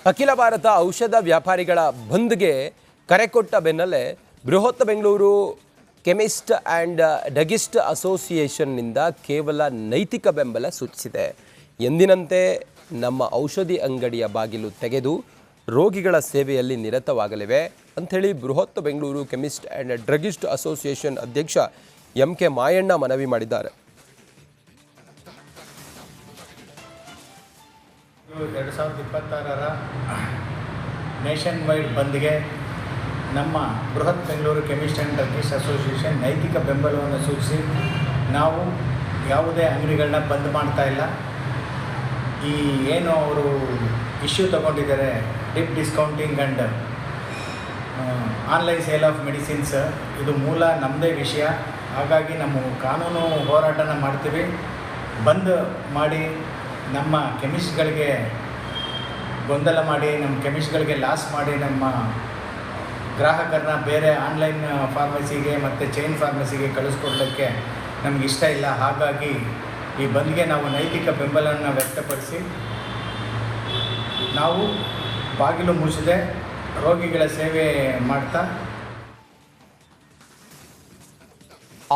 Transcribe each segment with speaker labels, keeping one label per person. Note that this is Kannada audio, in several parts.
Speaker 1: ಅಖಿಲ ಭಾರತ ಔಷಧ ವ್ಯಾಪಾರಿಗಳ ಬಂದ್ಗೆ ಕರೆ ಕೊಟ್ಟ ಬೆನ್ನಲ್ಲೇ ಬೃಹತ್ ಬೆಂಗಳೂರು ಕೆಮಿಸ್ಟ್ ಆ್ಯಂಡ್ ಡ್ರಗಿಸ್ಟ್ ಅಸೋಸಿಯೇಷನ್ನಿಂದ ಕೇವಲ ನೈತಿಕ ಬೆಂಬಲ ಸೂಚಿಸಿದೆ. ಎಂದಿನಂತೆ ನಮ್ಮ ಔಷಧಿ ಅಂಗಡಿಯ ಬಾಗಿಲು ತೆಗೆದು ರೋಗಿಗಳ ಸೇವೆಯಲ್ಲಿ ನಿರತವಾಗಲಿವೆ ಅಂಥೇಳಿ ಬೃಹತ್ Bengaluru chemist and druggist association ಅಧ್ಯಕ್ಷ ಎಂ.ಕೆ. ಮಾಯಣ್ಣ ಮನವಿ ಮಾಡಿದ್ದಾರೆ.
Speaker 2: 2026ರ ನೇಷನ್ ವೈಡ್ ಬಂದ್ಗೆ ನಮ್ಮ ಬೃಹತ್ Bengaluru chemist and druggist association ನೈತಿಕ ಬೆಂಬಲವನ್ನು ಸೂಚಿಸಿ ನಾವು ಯಾವುದೇ ಅಂಗಡಿಗಳನ್ನ ಬಂದ್ ಮಾಡ್ತಾ ಇಲ್ಲ. ಈ ಏನು ಅವರು ಇಶ್ಯೂ ತಗೊಂಡಿದ್ದಾರೆ deep discounting and online sale of medicines, ಇದು ಮೂಲ ನಮ್ಮದೇ ವಿಷಯ. ಹಾಗಾಗಿ ನಮ್ಮ ಕಾನೂನು ಹೋರಾಟನ ಮಾಡ್ತೀವಿ. ಬಂದ್ ಮಾಡಿ ನಮ್ಮ ಕೆಮಿಸ್ಟ್ಗಳಿಗೆ ಗೊಂದಲ ಮಾಡಿ, ನಮ್ಮ ಕೆಮಿಸ್ಟ್ಗಳಿಗೆ ಲಾಸ್ ಮಾಡಿ, ನಮ್ಮ ಗ್ರಾಹಕರನ್ನ ಬೇರೆ ಆನ್ಲೈನ್ ಫಾರ್ಮಸಿಗೆ ಮತ್ತು ಚೈನ್ ಫಾರ್ಮಸಿಗೆ ಕಳಿಸ್ಕೊಡ್ಲಿಕ್ಕೆ ನಮ್ಗೆ ಇಷ್ಟ ಇಲ್ಲ. ಹಾಗಾಗಿ ಈ ಬಂದ್ಗೆ ನಾವು ನೈತಿಕ ಬೆಂಬಲವನ್ನು ವ್ಯಕ್ತಪಡಿಸಿ ನಾವು ಬಾಗಿಲು ಮುಚ್ಚದೆ ರೋಗಿಗಳ ಸೇವೆ ಮಾಡ್ತಾ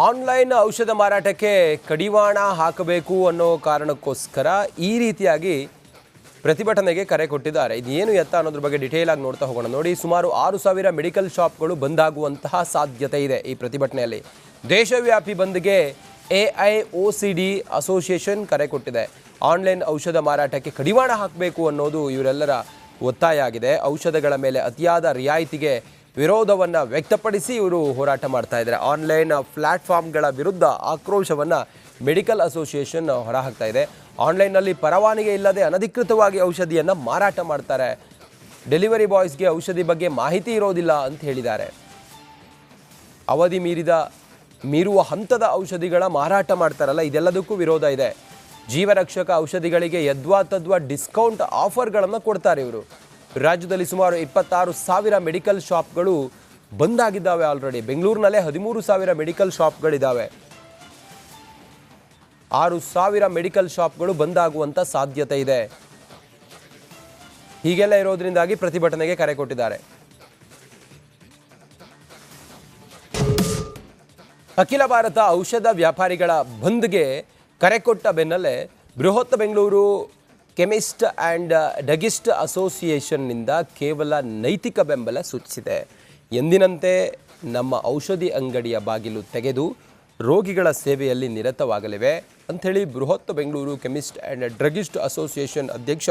Speaker 1: ಆನ್ಲೈನ್ ಔಷಧ ಮಾರಾಟಕ್ಕೆ ಕಡಿವಾಣ ಹಾಕಬೇಕು ಅನ್ನೋ ಕಾರಣಕ್ಕೋಸ್ಕರ ಈ ರೀತಿಯಾಗಿ ಪ್ರತಿಭಟನೆಗೆ ಕರೆ ಕೊಟ್ಟಿದ್ದಾರೆ. ಇದೇನು ಎತ್ತ ಅನ್ನೋದ್ರ ಬಗ್ಗೆ ಡಿಟೇಲ್ ಆಗಿ ನೋಡ್ತಾ ಹೋಗೋಣ. ನೋಡಿ, ಸುಮಾರು 6,000 ಮೆಡಿಕಲ್ ಶಾಪ್ಗಳು ಬಂದಾಗುವಂತಹ ಸಾಧ್ಯತೆ ಇದೆ ಈ ಪ್ರತಿಭಟನೆಯಲ್ಲಿ. ದೇಶವ್ಯಾಪಿ ಬಂದ್ಗೆ AIOCD ಅಸೋಸಿಯೇಷನ್ ಕರೆ ಕೊಟ್ಟಿದೆ. ಆನ್ಲೈನ್ ಔಷಧ ಮಾರಾಟಕ್ಕೆ ಕಡಿವಾಣ ಹಾಕಬೇಕು ಅನ್ನೋದು ಇವರೆಲ್ಲರ ಒತ್ತಾಯ ಆಗಿದೆ. ಔಷಧಗಳ ಮೇಲೆ ಅತಿಯಾದ ರಿಯಾಯಿತಿಗೆ ವಿರೋಧವನ್ನು ವ್ಯಕ್ತಪಡಿಸಿ ಇವರು ಹೋರಾಟ ಮಾಡ್ತಾ ಇದ್ದಾರೆ. ಆನ್ಲೈನ್ ಪ್ಲಾಟ್ಫಾರ್ಮ್ಗಳ ವಿರುದ್ಧ ಆಕ್ರೋಶವನ್ನು ಮೆಡಿಕಲ್ ಅಸೋಸಿಯೇಷನ್ ಹೊರಹಾಕ್ತಾ ಇದೆ. ಆನ್ಲೈನ್ನಲ್ಲಿ ಪರವಾನಗಿ ಇಲ್ಲದೆ ಅನಧಿಕೃತವಾಗಿ ಔಷಧಿಯನ್ನು ಮಾರಾಟ ಮಾಡ್ತಾರೆ. ಡೆಲಿವರಿ ಬಾಯ್ಸ್ಗೆ ಔಷಧಿ ಬಗ್ಗೆ ಮಾಹಿತಿ ಇರೋದಿಲ್ಲ ಅಂತ ಹೇಳಿದ್ದಾರೆ. ಅವಧಿ ಮೀರುವ ಹಂತದ ಔಷಧಿಗಳ ಮಾರಾಟ ಮಾಡ್ತಾರಲ್ಲ, ಇದೆಲ್ಲದಕ್ಕೂ ವಿರೋಧ ಇದೆ. ಜೀವರಕ್ಷಕ ಔಷಧಿಗಳಿಗೆ ಯದ್ವಾ ತದ್ವಾ ಡಿಸ್ಕೌಂಟ್ ಆಫರ್ಗಳನ್ನು ಕೊಡ್ತಾರೆ ಇವರು. ರಾಜ್ಯದಲ್ಲಿ ಸುಮಾರು 26,000 ಮೆಡಿಕಲ್ ಶಾಪ್ಗಳು ಬಂದಾಗಿದ್ದಾವೆ. ಆಲ್ರೆಡಿ ಬೆಂಗಳೂರಿನಲ್ಲೇ 13,000 ಮೆಡಿಕಲ್ ಶಾಪ್ಗಳಿದ್ದಾವೆ. 6,000 ಮೆಡಿಕಲ್ ಶಾಪ್ಗಳು ಬಂದಾಗುವಂಥ ಸಾಧ್ಯತೆ ಇದೆ. ಹೀಗೆಲ್ಲ ಇರೋದ್ರಿಂದಾಗಿ ಪ್ರತಿಭಟನೆಗೆ ಕರೆ ಕೊಟ್ಟಿದ್ದಾರೆ. ಅಖಿಲ ಭಾರತ ಔಷಧ ವ್ಯಾಪಾರಿಗಳ ಬಂದ್ಗೆ ಕರೆ ಕೊಟ್ಟ ಬೆನ್ನಲ್ಲೇ ಬೃಹತ್ ಬೆಂಗಳೂರು ಕೆಮಿಸ್ಟ್ ಆ್ಯಂಡ್ ಡ್ರಗಿಸ್ಟ್ ಅಸೋಸಿಯೇಷನ್ನಿಂದ ಕೇವಲ ನೈತಿಕ ಬೆಂಬಲ ಸೂಚಿಸಿದೆ. ಎಂದಿನಂತೆ ನಮ್ಮ ಔಷಧಿ ಅಂಗಡಿಯ ಬಾಗಿಲು ತೆಗೆದು ರೋಗಿಗಳ ಸೇವೆಯಲ್ಲಿ ನಿರತವಾಗಲಿವೆ ಅಂಥೇಳಿ ಬೃಹತ್ Bengaluru chemist and druggist association ಅಧ್ಯಕ್ಷ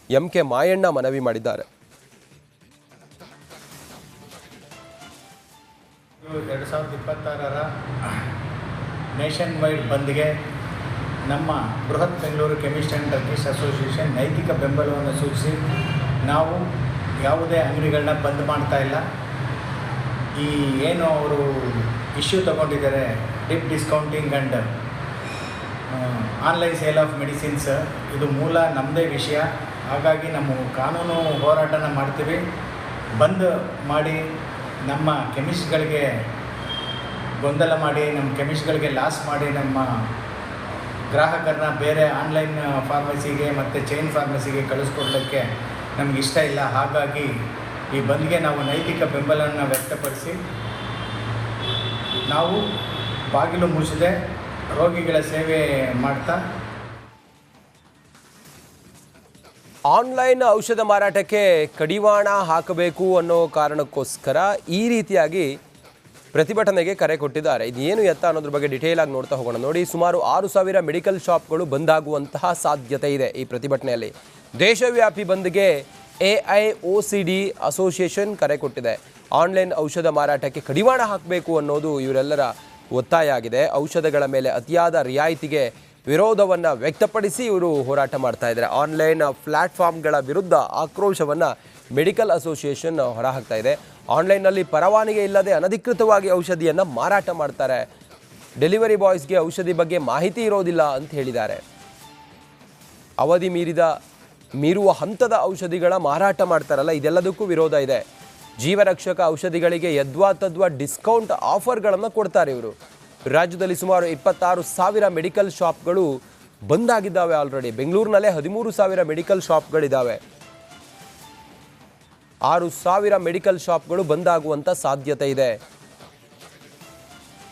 Speaker 1: ಎಂ.ಕೆ. ಮಾಯಣ್ಣ ಮನವಿ ಮಾಡಿದ್ದಾರೆ.
Speaker 2: 2026ರ ನೇಷನ್ ವೈಡ್ ಬಂದ್ಗೆ ನಮ್ಮ ಬೃಹತ್ Bengaluru chemist and druggist association ನೈತಿಕ ಬೆಂಬಲವನ್ನು ಸೂಚಿಸಿ ನಾವು ಯಾವುದೇ ಅಂಗಡಿಗಳನ್ನ ಬಂದ್ ಮಾಡ್ತಾ ಇಲ್ಲ. ಈ ಏನು ಅವರು ಇಶ್ಯೂ ತಗೊಂಡಿದ್ದಾರೆ deep discounting and online sale of medicines, ಇದು ಮೂಲ ನಮ್ಮದೇ ವಿಷಯ. ಹಾಗಾಗಿ ನಮ್ಮ ಕಾನೂನು ಹೋರಾಟನ ಮಾಡ್ತೀವಿ. ಬಂದ್ ಮಾಡಿ ನಮ್ಮ ಕೆಮಿಸ್ಟ್ಗಳಿಗೆ ಗೊಂದಲ ಮಾಡಿ, ನಮ್ಮ ಕೆಮಿಸ್ಟ್ಗಳಿಗೆ ಲಾಸ್ ಮಾಡಿ, ನಮ್ಮ ಗ್ರಾಹಕರನ್ನ ಬೇರೆ ಆನ್ಲೈನ್ ಫಾರ್ಮಸಿಗೆ ಮತ್ತು ಚೈನ್ ಫಾರ್ಮಸಿಗೆ ಕಳಿಸ್ಕೊಡ್ಲಿಕ್ಕೆ ನಮ್ಗೆ ಇಷ್ಟ ಇಲ್ಲ. ಹಾಗಾಗಿ ಈ ಬಂದ್ಗೆ ನಾವು ನೈತಿಕ ಬೆಂಬಲವನ್ನು ವ್ಯಕ್ತಪಡಿಸಿ ನಾವು ಬಾಗಿಲು ಮುಚ್ಚದೆ ರೋಗಿಗಳ ಸೇವೆ ಮಾಡ್ತಾ
Speaker 1: ಆನ್ಲೈನ್ ಔಷಧ ಮಾರಾಟಕ್ಕೆ ಕಡಿವಾಣ ಹಾಕಬೇಕು ಅನ್ನೋ ಕಾರಣಕ್ಕೋಸ್ಕರ ಈ ರೀತಿಯಾಗಿ ಪ್ರತಿಭಟನೆಗೆ ಕರೆ ಕೊಟ್ಟಿದ್ದಾರೆ. ಇದೇನು ಎತ್ತ ಅನ್ನೋದ್ರ ಬಗ್ಗೆ ಡಿಟೇಲ್ ಆಗಿ ನೋಡ್ತಾ ಹೋಗೋಣ. ನೋಡಿ, ಸುಮಾರು 6,000 ಮೆಡಿಕಲ್ ಶಾಪ್ಗಳು ಬಂದಾಗುವಂತಹ ಸಾಧ್ಯತೆ ಇದೆ ಈ ಪ್ರತಿಭಟನೆಯಲ್ಲಿ. ದೇಶವ್ಯಾಪಿ ಬಂದ್ಗೆ AIOCD ಅಸೋಸಿಯೇಷನ್ ಕರೆ ಕೊಟ್ಟಿದೆ. ಆನ್ಲೈನ್ ಔಷಧ ಮಾರಾಟಕ್ಕೆ ಕಡಿವಾಣ ಹಾಕಬೇಕು ಅನ್ನೋದು ಇವರೆಲ್ಲರ ಒತ್ತಾಯ ಆಗಿದೆ. ಔಷಧಗಳ ಮೇಲೆ ಅತಿಯಾದ ರಿಯಾಯಿತಿಗೆ ವಿರೋಧವನ್ನು ವ್ಯಕ್ತಪಡಿಸಿ ಇವರು ಹೋರಾಟ ಮಾಡ್ತಾ ಇದ್ದಾರೆ. ಆನ್ಲೈನ್ ಪ್ಲಾಟ್ಫಾರ್ಮ್ಗಳ ವಿರುದ್ಧ ಆಕ್ರೋಶವನ್ನು ಮೆಡಿಕಲ್ ಅಸೋಸಿಯೇಷನ್ ಹೊರಹಾಕ್ತಾ ಇದೆ. ಆನ್ಲೈನ್ನಲ್ಲಿ ಪರವಾನಗಿ ಇಲ್ಲದೆ ಅನಧಿಕೃತವಾಗಿ ಔಷಧಿಯನ್ನು ಮಾರಾಟ ಮಾಡ್ತಾರೆ. ಡೆಲಿವರಿ ಬಾಯ್ಸ್ಗೆ ಔಷಧಿ ಬಗ್ಗೆ ಮಾಹಿತಿ ಇರೋದಿಲ್ಲ ಅಂತ ಹೇಳಿದ್ದಾರೆ. ಅವಧಿ ಮೀರುವ ಹಂತದ ಔಷಧಿಗಳ ಮಾರಾಟ ಮಾಡ್ತಾರಲ್ಲ, ಇದೆಲ್ಲದಕ್ಕೂ ವಿರೋಧ ಇದೆ. ಜೀವರಕ್ಷಕ ಔಷಧಿಗಳಿಗೆ ಯದ್ವಾ ತದ್ವಾ ಡಿಸ್ಕೌಂಟ್ ಆಫರ್ಗಳನ್ನು ಕೊಡ್ತಾರೆ ಇವರು. ರಾಜ್ಯದಲ್ಲಿ ಸುಮಾರು 26,000 ಮೆಡಿಕಲ್ ಶಾಪ್ಗಳು ಬಂದಾಗಿದ್ದಾವೆ. ಆಲ್ರೆಡಿ ಬೆಂಗಳೂರಿನಲ್ಲೇ 13,000 ಮೆಡಿಕಲ್ ಶಾಪ್ಗಳಿದ್ದಾವೆ. 6,000 ಮೆಡಿಕಲ್ ಶಾಪ್ಗಳು ಬಂದಾಗುವಂಥ ಸಾಧ್ಯತೆ ಇದೆ.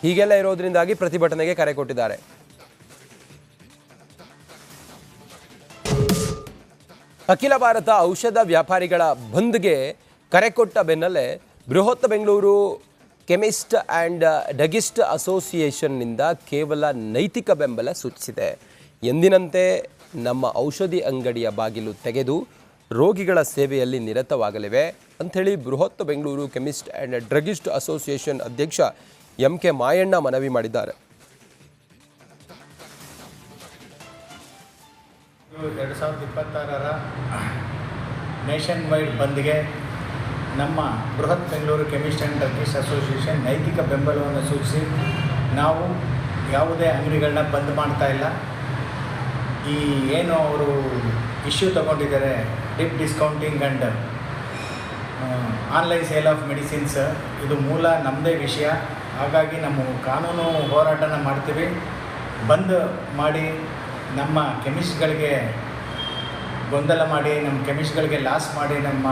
Speaker 1: ಹೀಗೆಲ್ಲ ಇರೋದ್ರಿಂದಾಗಿ ಪ್ರತಿಭಟನೆಗೆ ಕರೆ ಕೊಟ್ಟಿದ್ದಾರೆ. ಅಖಿಲ ಭಾರತ ಔಷಧ ವ್ಯಾಪಾರಿಗಳ ಬಂದ್ಗೆ ಕರೆ ಕೊಟ್ಟ ಬೆನ್ನಲ್ಲೇ ಬೃಹತ್ ಬೆಂಗಳೂರು ಕೆಮಿಸ್ಟ್ ಆ್ಯಂಡ್ ಡ್ರಗಿಸ್ಟ್ ಅಸೋಸಿಯೇಷನ್ನಿಂದ ಕೇವಲ ನೈತಿಕ ಬೆಂಬಲ ಸೂಚಿಸಿದೆ. ಎಂದಿನಂತೆ ನಮ್ಮ ಔಷಧಿ ಅಂಗಡಿಯ ಬಾಗಿಲು ತೆಗೆದು ರೋಗಿಗಳ ಸೇವೆಯಲ್ಲಿ ನಿರತವಾಗಲಿವೆ ಅಂಥೇಳಿ ಬೃಹತ್ Bengaluru chemist and druggist association ಅಧ್ಯಕ್ಷ MK ಮಾಯಣ್ಣ ಮನವಿ ಮಾಡಿದ್ದಾರೆ.
Speaker 2: 2026ರ ನೇಷನ್ ವೈಡ್ ಬಂದ್ಗೆ ನಮ್ಮ ಬೃಹತ್ Bengaluru chemist and druggist association ನೈತಿಕ ಬೆಂಬಲವನ್ನು ಸೂಚಿಸಿ ನಾವು ಯಾವುದೇ ಅಂಗಡಿಗಳನ್ನ ಬಂದ್ ಮಾಡ್ತಾ ಇಲ್ಲ. ಈ ಏನು ಅವರು ಇಶ್ಯೂ ತಗೊಂಡಿದ್ದಾರೆ deep discounting and online sale of medicines, ಇದು ಮೂಲ ನಮ್ಮದೇ ವಿಷಯ. ಹಾಗಾಗಿ ನಮ್ಮ ಕಾನೂನು ಹೋರಾಟನ ಮಾಡ್ತೀವಿ. ಬಂದ್ ಮಾಡಿ ನಮ್ಮ ಕೆಮಿಸ್ಟ್ಗಳಿಗೆ ಗೊಂದಲ ಮಾಡಿ, ನಮ್ಮ ಕೆಮಿಸ್ಟ್ಗಳಿಗೆ ಲಾಸ್ ಮಾಡಿ, ನಮ್ಮ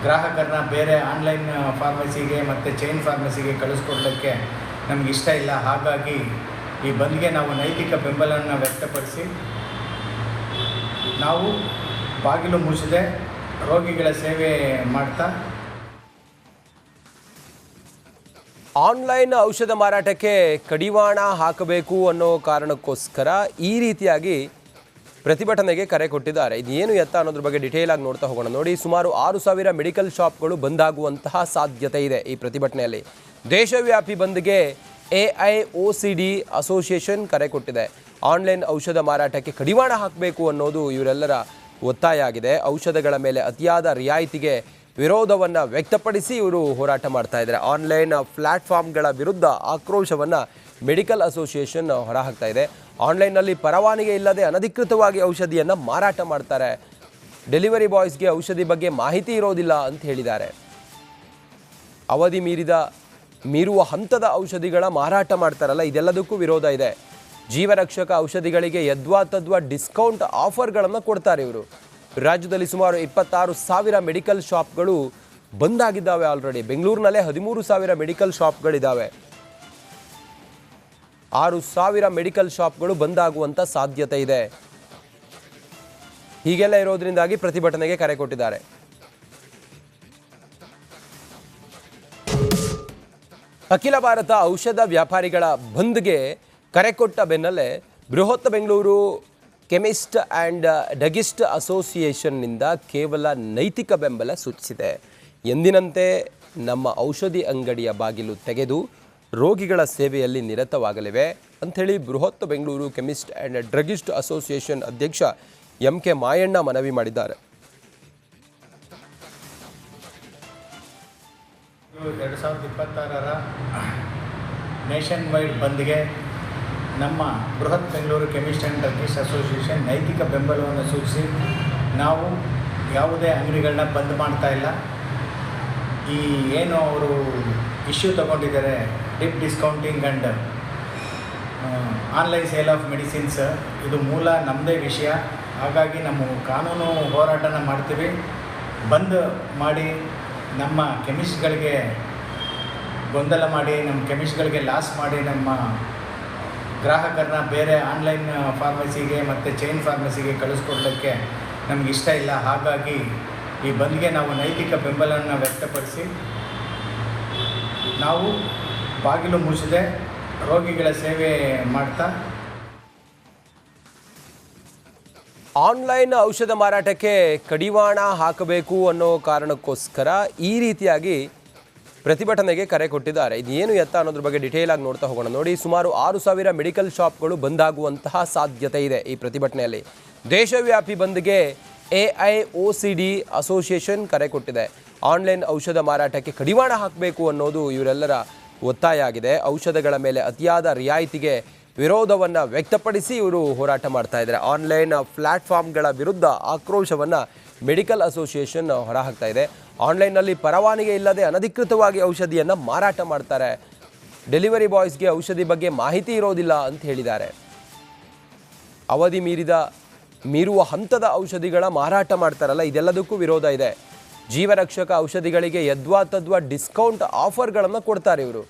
Speaker 2: ಗ್ರಾಹಕರನ್ನ ಬೇರೆ ಆನ್ಲೈನ್ ಫಾರ್ಮಸಿಗೆ ಮತ್ತು ಚೈನ್ ಫಾರ್ಮಸಿಗೆ ಕಳಿಸ್ಕೊಡ್ಲಿಕ್ಕೆ ನಮ್ಗೆ ಇಷ್ಟ ಇಲ್ಲ. ಹಾಗಾಗಿ ಈ ಬಂದ್ಗೆ ನಾವು ನೈತಿಕ ಬೆಂಬಲವನ್ನು ವ್ಯಕ್ತಪಡಿಸಿ ನಾವು ಬಾಗಿಲು ಮುಚ್ಚದೆ ರೋಗಿಗಳ ಸೇವೆ ಮಾಡ್ತಾ
Speaker 1: ಆನ್ಲೈನ್ ಔಷಧ ಮಾರಾಟಕ್ಕೆ ಕಡಿವಾಣ ಹಾಕಬೇಕು ಅನ್ನೋ ಕಾರಣಕ್ಕೋಸ್ಕರ ಈ ರೀತಿಯಾಗಿ ಪ್ರತಿಭಟನೆಗೆ ಕರೆ ಕೊಟ್ಟಿದ್ದಾರೆ. ಇದೇನು ಎತ್ತ ಅನ್ನೋದ್ರ ಬಗ್ಗೆ ಡಿಟೇಲ್ ಆಗಿ ನೋಡ್ತಾ ಹೋಗೋಣ. ನೋಡಿ, ಸುಮಾರು 6,000 ಮೆಡಿಕಲ್ ಶಾಪ್ಗಳು ಬಂದಾಗುವಂತಹ ಸಾಧ್ಯತೆ ಇದೆ ಈ ಪ್ರತಿಭಟನೆಯಲ್ಲಿ. ದೇಶವ್ಯಾಪಿ ಬಂದ್ಗೆ AIOCD ಅಸೋಸಿಯೇಷನ್ ಕರೆ ಕೊಟ್ಟಿದೆ. ಆನ್ಲೈನ್ ಔಷಧ ಮಾರಾಟಕ್ಕೆ ಕಡಿವಾಣ ಹಾಕಬೇಕು ಅನ್ನೋದು ಇವರೆಲ್ಲರ ಒತ್ತಾಯ ಆಗಿದೆ. ಔಷಧಗಳ ಮೇಲೆ ಅತಿಯಾದ ರಿಯಾಯಿತಿಗೆ ವಿರೋಧವನ್ನು ವ್ಯಕ್ತಪಡಿಸಿ ಇವರು ಹೋರಾಟ ಮಾಡ್ತಾ ಇದ್ದಾರೆ. ಆನ್ಲೈನ್ ಪ್ಲ್ಯಾಟ್ಫಾರ್ಮ್ಗಳ ವಿರುದ್ಧ ಆಕ್ರೋಶವನ್ನು ಮೆಡಿಕಲ್ ಅಸೋಸಿಯೇಷನ್ ಹೊರಹಾಕ್ತಾ ಇದೆ. ಆನ್ಲೈನ್ನಲ್ಲಿ ಪರವಾನಗಿ ಇಲ್ಲದೆ ಅನಧಿಕೃತವಾಗಿ ಔಷಧಿಯನ್ನು ಮಾರಾಟ ಮಾಡ್ತಾರೆ. ಡೆಲಿವರಿ ಬಾಯ್ಸ್ಗೆ ಔಷಧಿ ಬಗ್ಗೆ ಮಾಹಿತಿ ಇರೋದಿಲ್ಲ ಅಂತ ಹೇಳಿದ್ದಾರೆ. ಅವಧಿ ಮೀರುವ ಹಂತದ ಔಷಧಿಗಳ ಮಾರಾಟ ಮಾಡ್ತಾರಲ್ಲ, ಇದೆಲ್ಲದಕ್ಕೂ ವಿರೋಧ ಇದೆ. ಜೀವರಕ್ಷಕ ಔಷಧಿಗಳಿಗೆ ಯದ್ವಾ ತದ್ವಾ ಡಿಸ್ಕೌಂಟ್ ಆಫರ್ಗಳನ್ನು ಕೊಡ್ತಾರೆ ಇವರು. ರಾಜ್ಯದಲ್ಲಿ ಸುಮಾರು 26,000 ಮೆಡಿಕಲ್ ಶಾಪ್ಗಳು ಬಂದಾಗಿದ್ದಾವೆ. ಆಲ್ರೆಡಿ ಬೆಂಗಳೂರಿನಲ್ಲೇ 13,000 ಮೆಡಿಕಲ್ ಶಾಪ್ಗಳಿದ್ದಾವೆ. 6,000 ಮೆಡಿಕಲ್ ಶಾಪ್ಗಳು ಬಂದಾಗುವಂಥ ಸಾಧ್ಯತೆ ಇದೆ. ಹೀಗೆಲ್ಲ ಇರೋದ್ರಿಂದಾಗಿ ಪ್ರತಿಭಟನೆಗೆ ಕರೆ ಕೊಟ್ಟಿದ್ದಾರೆ. ಅಖಿಲ ಭಾರತ ಔಷಧ ವ್ಯಾಪಾರಿಗಳ ಬಂದ್ಗೆ ಕರೆ ಕೊಟ್ಟ ಬೆನ್ನಲ್ಲೇ ಬೃಹತ್ ಬೆಂಗಳೂರು ಕೆಮಿಸ್ಟ್ ಆ್ಯಂಡ್ ಡ್ರಗಿಸ್ಟ್ ಅಸೋಸಿಯೇಷನ್ನಿಂದ ಕೇವಲ ನೈತಿಕ ಬೆಂಬಲ ಸೂಚಿಸಿದೆ. ಎಂದಿನಂತೆ ನಮ್ಮ ಔಷಧಿ ಅಂಗಡಿಯ ಬಾಗಿಲು ತೆಗೆದು ರೋಗಿಗಳ ಸೇವೆಯಲ್ಲಿ ನಿರತವಾಗಲಿವೆ ಅಂಥೇಳಿ ಬೃಹತ್ Bengaluru chemist and druggist association ಅಧ್ಯಕ್ಷ MK ಮಾಯಣ್ಣ ಮನವಿ ಮಾಡಿದ್ದಾರೆ.
Speaker 2: 2026ರ ನೇಷನ್ ವೈಡ್ ಬಂದ್ಗೆ ನಮ್ಮ ಬೃಹತ್ Bengaluru chemist and druggist association ನೈತಿಕ ಬೆಂಬಲವನ್ನು ಸೂಚಿಸಿ ನಾವು ಯಾವುದೇ ಅಂಗಡಿಗಳನ್ನ ಬಂದ್ ಮಾಡ್ತಾ ಇಲ್ಲ. ಈ ಏನು ಅವರು ಇಶ್ಯೂ ತಗೊಂಡಿದ್ದಾರೆ deep discounting and online sale of medicines, ಇದು ಮೂಲ ನಮ್ಮದೇ ವಿಷಯ. ಹಾಗಾಗಿ ನಮ್ಮ ಕಾನೂನು ಹೋರಾಟನ ಮಾಡ್ತೀವಿ. ಬಂದ್ ಮಾಡಿ ನಮ್ಮ ಕೆಮಿಸ್ಟ್ಗಳಿಗೆ ಗೊಂದಲ ಮಾಡಿ, ನಮ್ಮ ಕೆಮಿಸ್ಟ್ಗಳಿಗೆ ಲಾಸ್ ಮಾಡಿ, ನಮ್ಮ ಗ್ರಾಹಕರನ್ನ ಬೇರೆ ಆನ್ಲೈನ್ ಫಾರ್ಮಸಿಗೆ ಮತ್ತು ಚೈನ್ ಫಾರ್ಮಸಿಗೆ ಕಳಿಸ್ಕೊಡ್ಲಿಕ್ಕೆ ನಮ್ಗೆ ಇಷ್ಟ ಇಲ್ಲ. ಹಾಗಾಗಿ ಈ ಬಂದ್ಗೆ ನಾವು ನೈತಿಕ ಬೆಂಬಲವನ್ನು ವ್ಯಕ್ತಪಡಿಸಿ ನಾವು ಬಾಗಿಲು ಮುಚ್ಚದೆ ರೋಗಿಗಳ ಸೇವೆ ಮಾಡ್ತಾ
Speaker 1: ಆನ್ಲೈನ್ ಔಷಧ ಮಾರಾಟಕ್ಕೆ ಕಡಿವಾಣ ಹಾಕಬೇಕು ಅನ್ನೋ ಕಾರಣಕ್ಕೋಸ್ಕರ ಈ ರೀತಿಯಾಗಿ ಪ್ರತಿಭಟನೆಗೆ ಕರೆ ಕೊಟ್ಟಿದ್ದಾರೆ. ಇದೇನು ಎತ್ತ ಅನ್ನೋದ್ರ ಬಗ್ಗೆ ಡಿಟೇಲ್ ಆಗಿ ನೋಡ್ತಾ ಹೋಗೋಣ. ನೋಡಿ, ಸುಮಾರು 6,000 ಮೆಡಿಕಲ್ ಶಾಪ್ಗಳು ಬಂದಾಗುವಂತಹ ಸಾಧ್ಯತೆ ಇದೆ ಈ ಪ್ರತಿಭಟನೆಯಲ್ಲಿ. ದೇಶವ್ಯಾಪಿ ಬಂದ್ಗೆ AIOCD ಅಸೋಸಿಯೇಷನ್ ಕರೆ ಕೊಟ್ಟಿದೆ. ಆನ್ಲೈನ್ ಔಷಧ ಮಾರಾಟಕ್ಕೆ ಕಡಿವಾಣ ಹಾಕಬೇಕು ಅನ್ನೋದು ಇವರೆಲ್ಲರ ಒತ್ತಾಯ ಆಗಿದೆ. ಔಷಧಗಳ ಮೇಲೆ ಅತಿಯಾದ ರಿಯಾಯಿತಿಗೆ ವಿರೋಧವನ್ನು ವ್ಯಕ್ತಪಡಿಸಿ ಇವರು ಹೋರಾಟ ಮಾಡ್ತಾ ಇದ್ದಾರೆ. ಆನ್ಲೈನ್ ಪ್ಲ್ಯಾಟ್ಫಾರ್ಮ್ಗಳ ವಿರುದ್ಧ ಆಕ್ರೋಶವನ್ನು ಮೆಡಿಕಲ್ ಅಸೋಸಿಯೇಷನ್ ಹೊರಹಾಕ್ತಾ ಇದೆ. ಆನ್ಲೈನ್ನಲ್ಲಿ ಪರವಾನಗಿ ಇಲ್ಲದೆ ಅನಧಿಕೃತವಾಗಿ ಔಷಧಿಯನ್ನು ಮಾರಾಟ ಮಾಡ್ತಾರೆ. ಡೆಲಿವರಿ ಬಾಯ್ಸ್ಗೆ ಔಷಧಿ ಬಗ್ಗೆ ಮಾಹಿತಿ ಇರೋದಿಲ್ಲ ಅಂತ ಹೇಳಿದ್ದಾರೆ. ಅವಧಿ ಮೀರುವ ಹಂತದ ಔಷಧಿಗಳ ಮಾರಾಟ ಮಾಡ್ತಾರಲ್ಲ, ಇದೆಲ್ಲದಕ್ಕೂ ವಿರೋಧ ಇದೆ. ಜೀವರಕ್ಷಕ ಔಷಧಿಗಳಿಗೆ ಯದ್ವಾ ತದ್ವಾ ಡಿಸ್ಕೌಂಟ್ ಆಫರ್ಗಳನ್ನು ಕೊಡ್ತಾರೆ ಇವರು.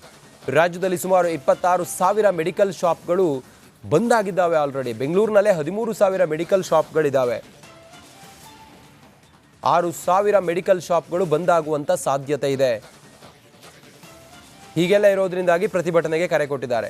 Speaker 1: ರಾಜ್ಯದಲ್ಲಿ ಸುಮಾರು 26,000 ಮೆಡಿಕಲ್ ಶಾಪ್ಗಳು ಬಂದಾಗಿದ್ದಾವೆ. ಆಲ್ರೆಡಿ ಬೆಂಗಳೂರಿನಲ್ಲೇ 13,000 ಮೆಡಿಕಲ್ ಶಾಪ್ಗಳಿದ್ದಾವೆ. 6,000 ಮೆಡಿಕಲ್ ಶಾಪ್ಗಳು ಬಂದಾಗುವಂಥ ಸಾಧ್ಯತೆ ಇದೆ. ಹೀಗೆಲ್ಲ ಇರೋದ್ರಿಂದಾಗಿ ಪ್ರತಿಭಟನೆಗೆ ಕರೆ ಕೊಟ್ಟಿದ್ದಾರೆ.